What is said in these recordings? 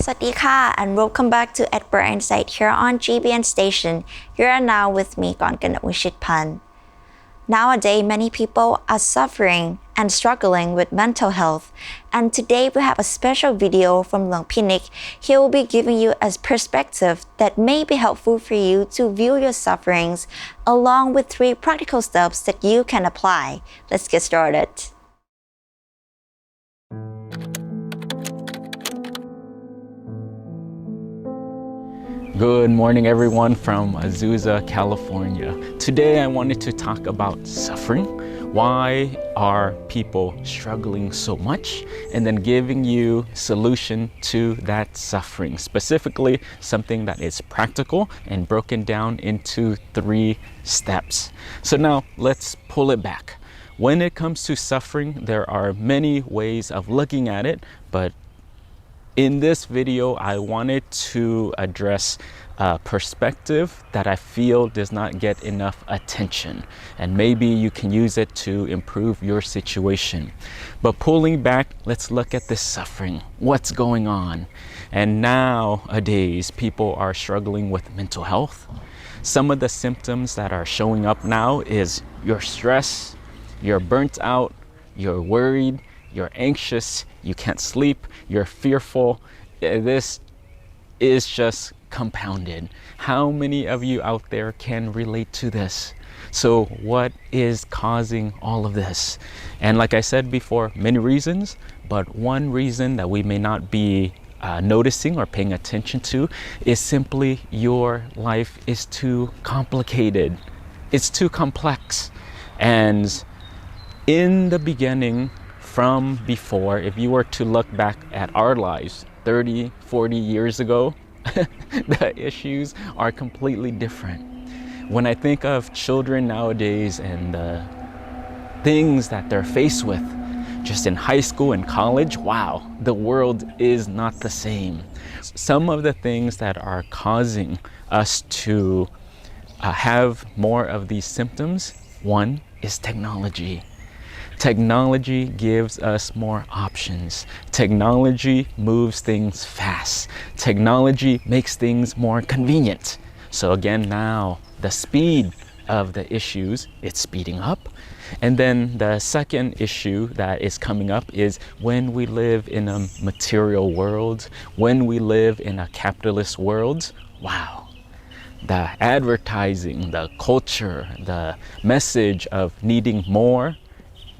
สวัสดีค่ะ and welcome back to Edinburgh Insight here on GBN Station. You are now with me กรกนกวิชิตพันธ์ Nowadays, many people are suffering and struggling with mental health. And today we have a special video from Luang Pinik. He will be giving you a perspective that may be helpful for you to view your sufferings, along with 3 practical steps that you can apply. Let's get started. Good morning, everyone from Azusa, California. Today, I wanted to talk about suffering. Why are people struggling so much? And then giving you solution to that suffering, specifically something that is practical and broken down into 3 steps. So now let's pull it back. When it comes to suffering, there are many ways of looking at it, but in this video, I wanted to address a perspective that I feel does not get enough attention, and maybe you can use it to improve your situation. But pulling back, let's look at this suffering. What's going on? And nowadays, people are struggling with mental health. Some of the symptoms that are showing up now is you're stressed, you're burnt out, you're worried, you're anxious, you can't sleep, you're fearful. This is just compounded. How many of you out there can relate to this? So what is causing all of this? And like I said before, many reasons, but one reason that we may not be noticing or paying attention to is simply your life is too complicated. It's too complex. And in the beginning, from before, if you were to look back at our lives 30, 40 years ago, the issues are completely different. When I think of children nowadays and the things that they're faced with, just in high school and college, wow, the world is not the same. Some of the things that are causing us to have more of these symptoms, one is technology. Technology gives us more options. Technology moves things fast. Technology makes things more convenient. So again, now the speed of the issues, it's speeding up. And then the second issue that is coming up is when we live in a material world, when we live in a capitalist world, wow. The advertising, the culture, the message of needing more,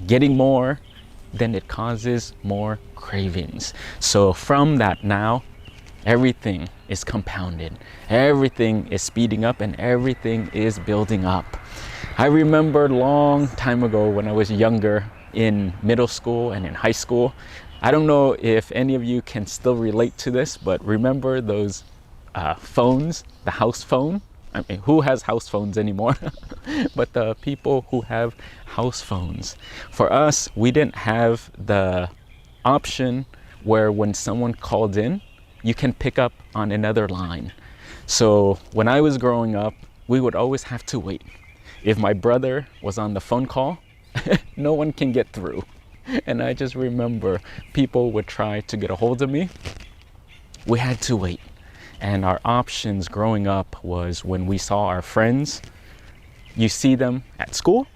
getting more, then it causes more cravings. So from that now, everything is compounded. Everything is speeding up and everything is building up. I remember a long time ago when I was younger in middle school and in high school. I don't know if any of you can still relate to this, but remember those phones, the house phone? I mean, who has house phones anymore? But the people who have house phones. For us, we didn't have the option where when someone called in, you can pick up on another line. So when I was growing up, we would always have to wait. If my brother was on the phone call, no one can get through. And I just remember people would try to get a hold of me. We had to wait. And our options growing up was when we saw our friends, you see them at school,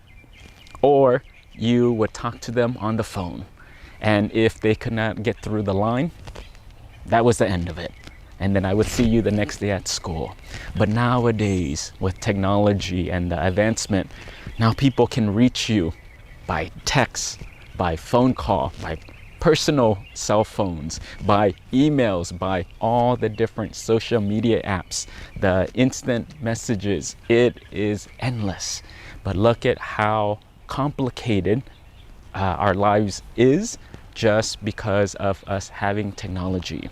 or you would talk to them on the phone. And if they could not get through the line, that was the end of it. And then I would see you the next day at school. But nowadays, with technology and the advancement, now people can reach you by text, by phone call, by personal cell phones, by emails, by all the different social media apps, the instant messages. It is endless. But look at how complicated our lives is just because of us having technology.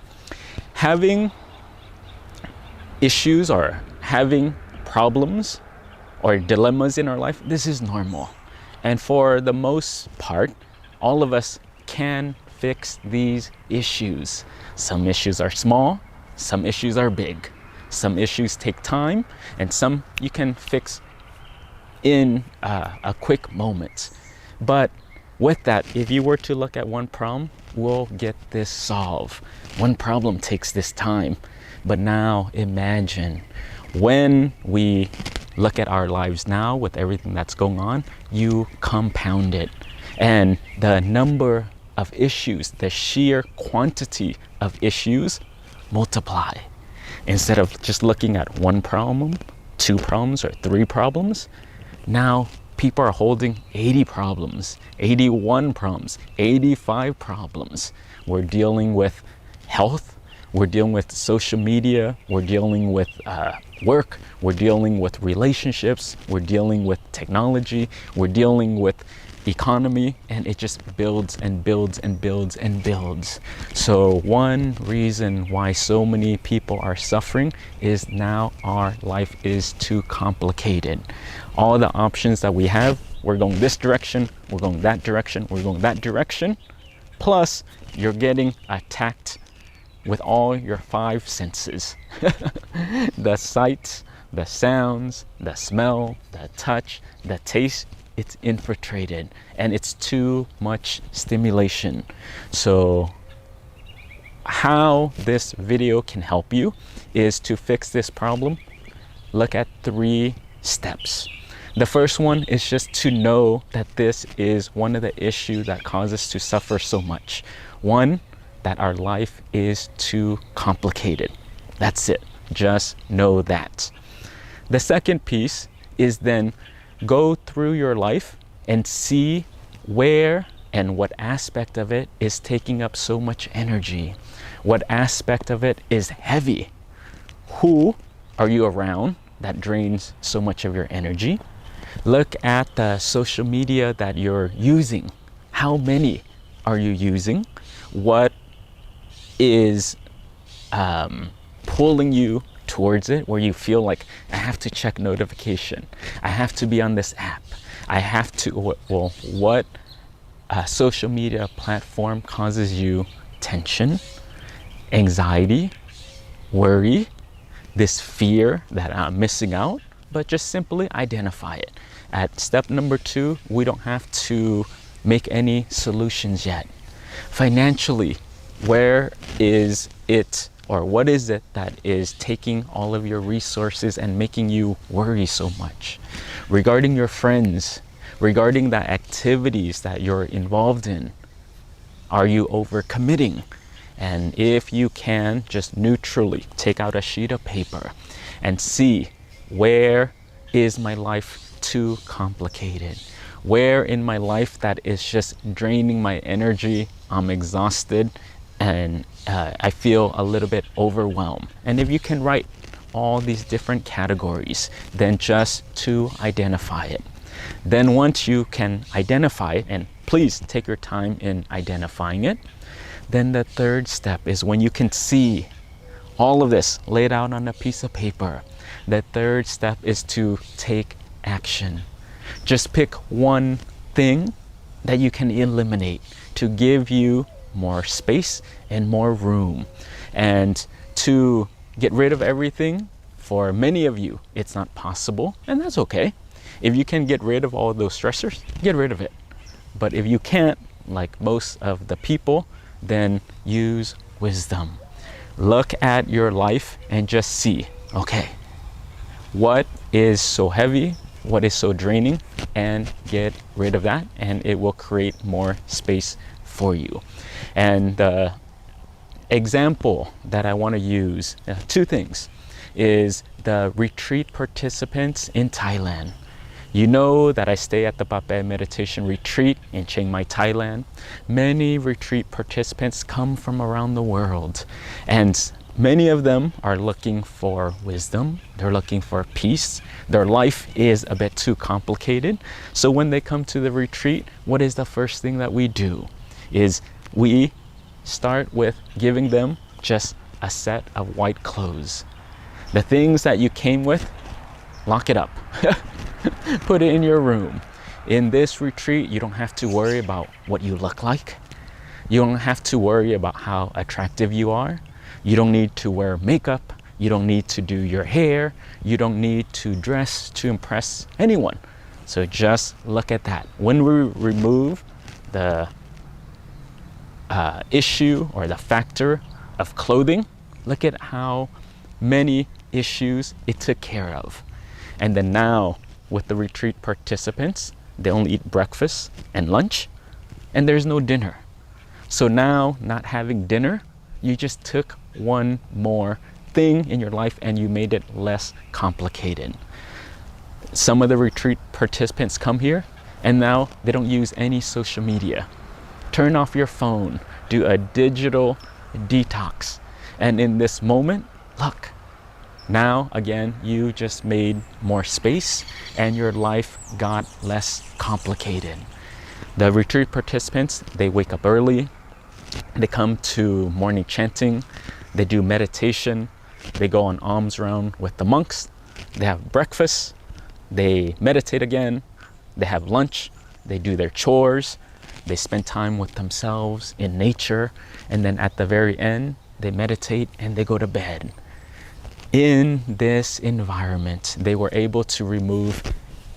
Having issues or having problems or dilemmas in our life, this is normal. And for the most part, all of us can fix these issues. Some issues are small, some issues are big. Some issues take time, and some you can fix in a quick moment. But with that, if you were to look at one problem, we'll get this solved. One problem takes this time. But now imagine when we look at our lives now with everything that's going on, you compound it. And the number of issues, the sheer quantity of issues multiply. Instead of just looking at one problem, two problems, or three problems, now people are holding 80 problems, 81 problems, 85 problems. We're dealing with health, we're dealing with social media, we're dealing with work, we're dealing with relationships, we're dealing with technology, we're dealing with economy, and it just builds and builds and builds and builds. So one reason why so many people are suffering is now our life is too complicated. All the options that we have, we're going this direction, we're going that direction, we're going that direction, plus you're getting attacked with all your five senses. The sight, the sounds, the smell, the touch, the taste, it's infiltrated and it's too much stimulation. So how this video can help you is to fix this problem. Look at 3 steps. The first one is just to know that this is one of the issues that causes us to suffer so much. One, that our life is too complicated. That's it. Just know that. The second piece is then go through your life and see where and what aspect of it is taking up so much energy. What aspect of it is heavy? Who are you around that drains so much of your energy? Look at the social media that you're using. How many are you using? What is pulling you towards it, where you feel like, I have to check notification, I have to be on this app, I have to, well, what social media platform causes you tension, anxiety, worry, this fear that I'm missing out? But just simply identify it. At step number 2, we don't have to make any solutions yet. Financially, where is it, or what is it that is taking all of your resources and making you worry so much? Regarding your friends, regarding the activities that you're involved in, are you overcommitting? And if you can, just neutrally take out a sheet of paper and see, where is my life too complicated? Where in my life that is just draining my energy, I'm exhausted, and I feel a little bit overwhelmed. And if you can write all these different categories, then just to identify it. Then once you can identify it, and please take your time in identifying it, then the third step is when you can see all of this laid out on a piece of paper, the third step is to take action. Just pick one thing that you can eliminate to give you more space and more room. And to get rid of everything, for many of you, it's not possible, and that's okay. If you can get rid of all those stressors, get rid of it. But if you can't, like most of the people, then use wisdom. Look at your life and just see, okay, what is so heavy, what is so draining, and get rid of that, and it will create more space for you. And the example that I want to use, 2 things, is the retreat participants in Thailand. You know that I stay at the Bape Meditation Retreat in Chiang Mai, Thailand. Many retreat participants come from around the world, and many of them are looking for wisdom. They're looking for peace. Their life is a bit too complicated. So when they come to the retreat, what is the first thing that we do? Is we start with giving them just a set of white clothes. The things that you came with, lock it up. Put it in your room. In this retreat, you don't have to worry about what you look like. You don't have to worry about how attractive you are. You don't need to wear makeup. You don't need to do your hair. You don't need to dress to impress anyone. So just look at that. When we remove the issue or the factor of clothing, look at how many issues it took care of. And then now with the retreat participants, they only eat breakfast and lunch, and there's no dinner. So now, not having dinner, you just took one more thing in your life and you made it less complicated. Some of the retreat participants come here and now they don't use any social media. Turn off your phone, do a digital detox. And in this moment, look, now again, you just made more space and your life got less complicated. The retreat participants, they wake up early, they come to morning chanting, they do meditation, they go on alms round with the monks, they have breakfast, they meditate again, they have lunch, they do their chores, they spend time with themselves in nature, and then at the very end, they meditate and they go to bed. In this environment, they were able to remove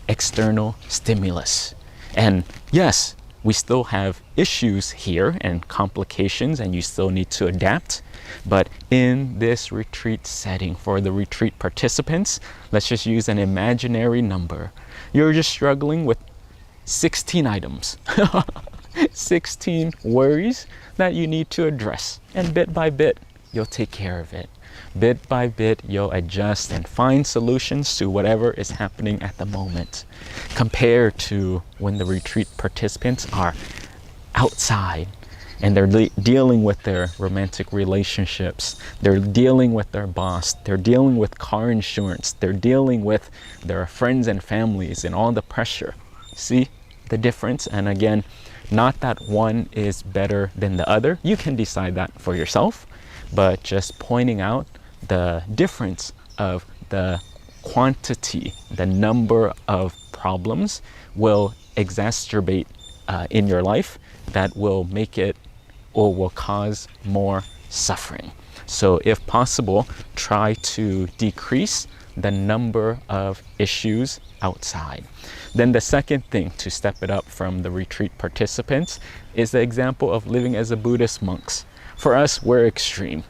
external stimulus. And yes, we still have issues here and complications, and you still need to adapt. But in this retreat setting, for the retreat participants, let's just use an imaginary number. You're just struggling with 16 items, 16 worries that you need to address. And bit by bit, you'll take care of it. Bit by bit, you'll adjust and find solutions to whatever is happening at the moment. Compared to when the retreat participants are outside and they're dealing with their romantic relationships, they're dealing with their boss, they're dealing with car insurance, they're dealing with their friends and families and all the pressure. See the difference? And again, not that one is better than the other. You can decide that for yourself, but just pointing out the difference of the quantity, the number of problems will exacerbate in your life that will make it or will cause more suffering. So if possible, try to decrease the number of issues outside. Then the second thing to step it up from the retreat participants is the example of living as a Buddhist monks. For us, we're extreme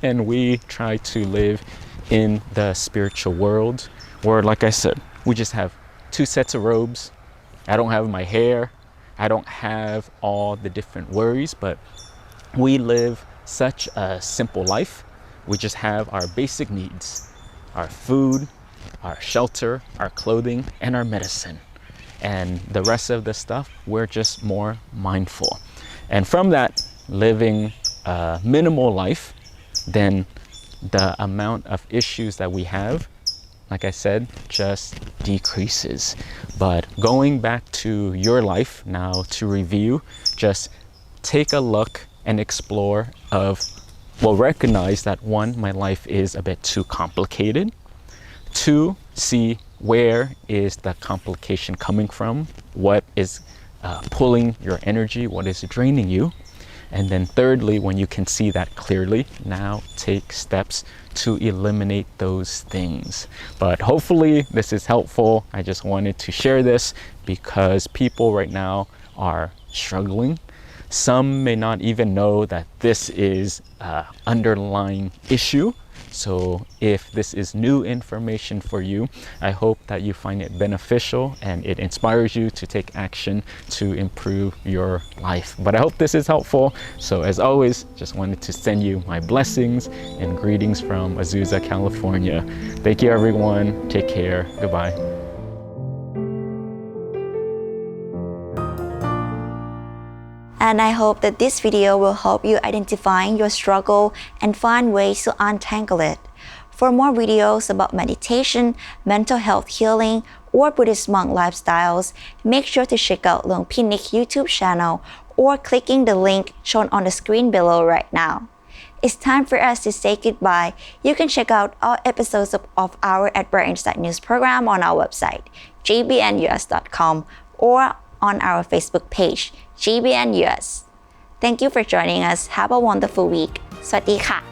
and we try to live in the spiritual world where, like I said, we just have 2 sets of robes. I don't have my hair. I don't have all the different worries, but we live such a simple life. We just have our basic needs, our food, our shelter, our clothing, and our medicine. And the rest of the stuff, we're just more mindful. And from that, living a minimal life, then the amount of issues that we have, like I said, just decreases. But going back to your life now to review, just take a look and explore of, well, recognize that 1, my life is a bit too complicated. 2, see where is the complication coming from, what is pulling your energy, what is draining you. And then thirdly, when you can see that clearly, now take steps to eliminate those things. But hopefully this is helpful. I just wanted to share this because people right now are struggling. Some may not even know that this is an underlying issue. So if this is new information for you, I hope that you find it beneficial and it inspires you to take action to improve your life. But I hope this is helpful. So as always, just wanted to send you my blessings and greetings from Azusa, California. Thank you, everyone. Take care. Goodbye. And I hope that this video will help you identifying your struggle and find ways to untangle it. For more videos about meditation, mental health healing, or Buddhist monk lifestyles, make sure to check out Luang Pi Nick's YouTube channel or clicking the link shown on the screen below right now. It's time for us to say goodbye. You can check out all episodes of our At Bright Insight News program on our website, gbnus.com, or on our Facebook page, GBN US. Thank you for joining us. Have a wonderful week. สวัสดีค่ะ